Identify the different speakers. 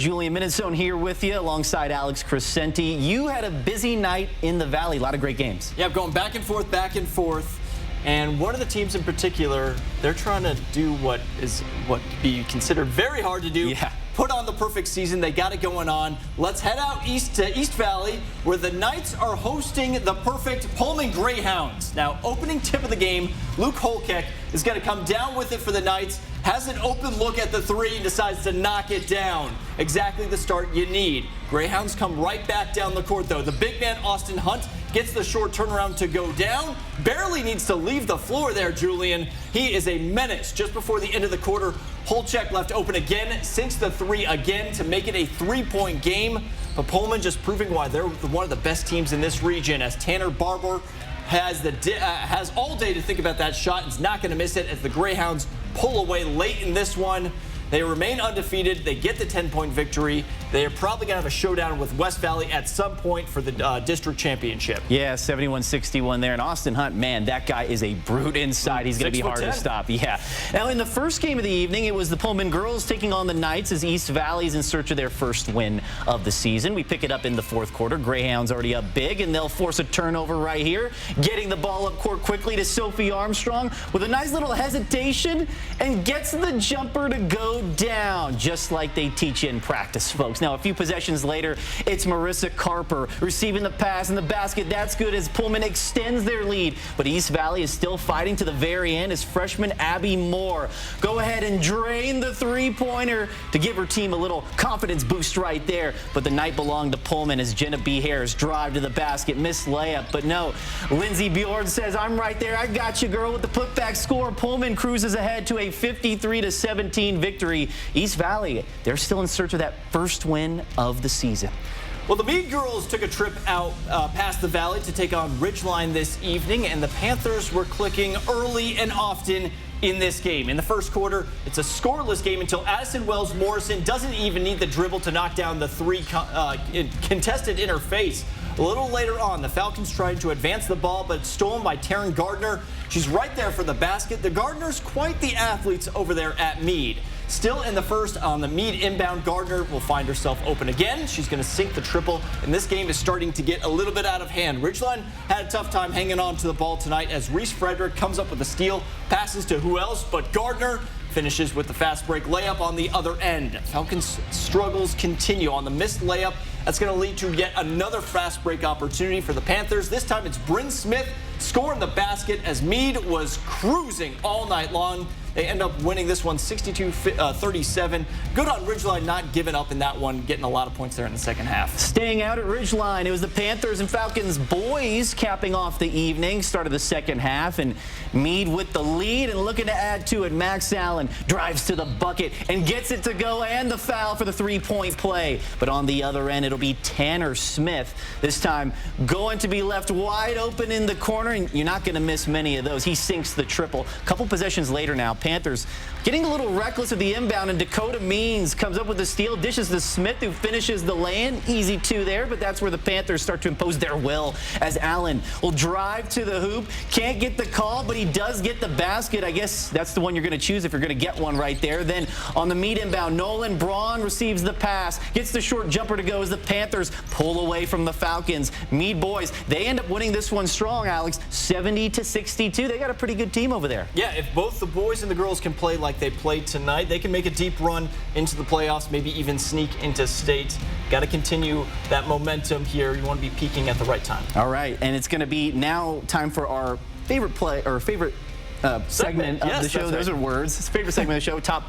Speaker 1: Julian Minnesone here with you alongside Alex Crescenti. You had a busy night in the Valley, a lot of great games.
Speaker 2: Yeah, going back and forth. And one of the teams in particular, they're trying to do what be considered very hard to do.
Speaker 1: Yeah.
Speaker 2: Put on the perfect season. They got it going on. Let's head out east to East Valley, where the Knights are hosting the perfect Pullman Greyhounds. Now, opening tip of the game, Luke Holkeck is going to come down with it for the Knights. Has an open look at the three and decides to knock it down. Exactly the start you need. Greyhounds come right back down the court, though. The big man, Austin Hunt, gets the short turnaround to go down. Barely needs to leave the floor there, Julian. He is a menace. Just before the end of the quarter, Holkeck left open again, sinks the three again to make it a three-point game. But Pullman just proving why they're one of the best teams in this region, as Tanner Barber has all day to think about that shot and is not going to miss it as the Greyhounds pull away late in this one. They remain undefeated. They get the 10-point victory. They are probably going to have a showdown with West Valley at some point for the district championship.
Speaker 1: Yeah, 71-61 there. And Austin Hunt, man, that guy is a brute inside. He's going to be hard to stop. Yeah. Now, in the first game of the evening, it was the Pullman girls taking on the Knights as East Valley's in search of their first win of the season. We pick it up in the fourth quarter. Greyhounds already up big, and they'll force a turnover right here. Getting the ball up court quickly to Sophie Armstrong with a nice little hesitation and gets the jumper to go down, just like they teach you in practice, folks. Now, a few possessions later, it's Marissa Carper receiving the pass in the basket. That's good as Pullman extends their lead. But East Valley is still fighting to the very end as freshman Abby Moore go ahead and drain the three-pointer to give her team a little confidence boost right there. But the night belonged to Pullman as Jenna B. Harris drive to the basket, missed layup. But no, Lindsey Bjorn says, I'm right there. I got you, girl, with the putback score. Pullman cruises ahead to a 53-17 victory. East Valley, they're still in search of that first win of the season.
Speaker 2: Well, the Mead girls took a trip out past the Valley to take on Ridgeline this evening, and the Panthers were clicking early and often in this game. In the first quarter, it's a scoreless game until Addison Wells Morrison doesn't even need the dribble to knock down the three contested in her face. A little later on, the Falcons tried to advance the ball, but it's stolen by Teryn Gardner. She's right there for the basket. The Gardners, quite the athletes over there at Mead. Still in the first on the Mead inbound, Gardner will find herself open again. She's going to sink the triple, and this game is starting to get a little bit out of hand. Ridgeline had a tough time hanging on to the ball tonight as Reese Frederick comes up with a steal, passes to who else but Gardner. Finishes with the fast break layup on the other end. Falcons' struggles continue on the missed layup. That's going to lead to yet another fast break opportunity for the Panthers. This time it's Bryn Smith scoring the basket as Mead was cruising all night long. They end up winning this one 62-37. Good on Ridgeline not giving up in that one, getting a lot of points there in the second half.
Speaker 1: Staying out at Ridgeline, it was the Panthers and Falcons boys capping off the evening, start of the second half, and Mead with the lead and looking to add to it. Max Allen drives to the bucket and gets it to go, and the foul for the three-point play. But on the other end, it'll be Tanner Smith, this time going to be left wide open in the corner, and you're not going to miss many of those. He sinks the triple. A couple possessions later now, Panthers getting a little reckless at the inbound, and Dakota Means comes up with the steal, dishes to Smith, who finishes the lay-in. Easy two there, but that's where the Panthers start to impose their will as Allen will drive to the hoop. Can't get the call, but he does get the basket. I guess that's the one you're going to choose if you're going to get one right there. Then on the Mead inbound, Nolan Braun receives the pass, gets the short jumper to go as the Panthers pull away from the Falcons. Mead boys, they end up winning this one strong, Alex, 70-62. They got a pretty good team over there.
Speaker 2: Yeah, if both the boys and the girls can play like they played tonight, they can make a deep run into the playoffs, maybe even sneak into state. Got to continue that momentum here. You want to be peaking at the right time.
Speaker 1: All right, and it's going to be now time for our favorite play or favorite segment of the show. Those are words. It's favorite segment of the show, top play.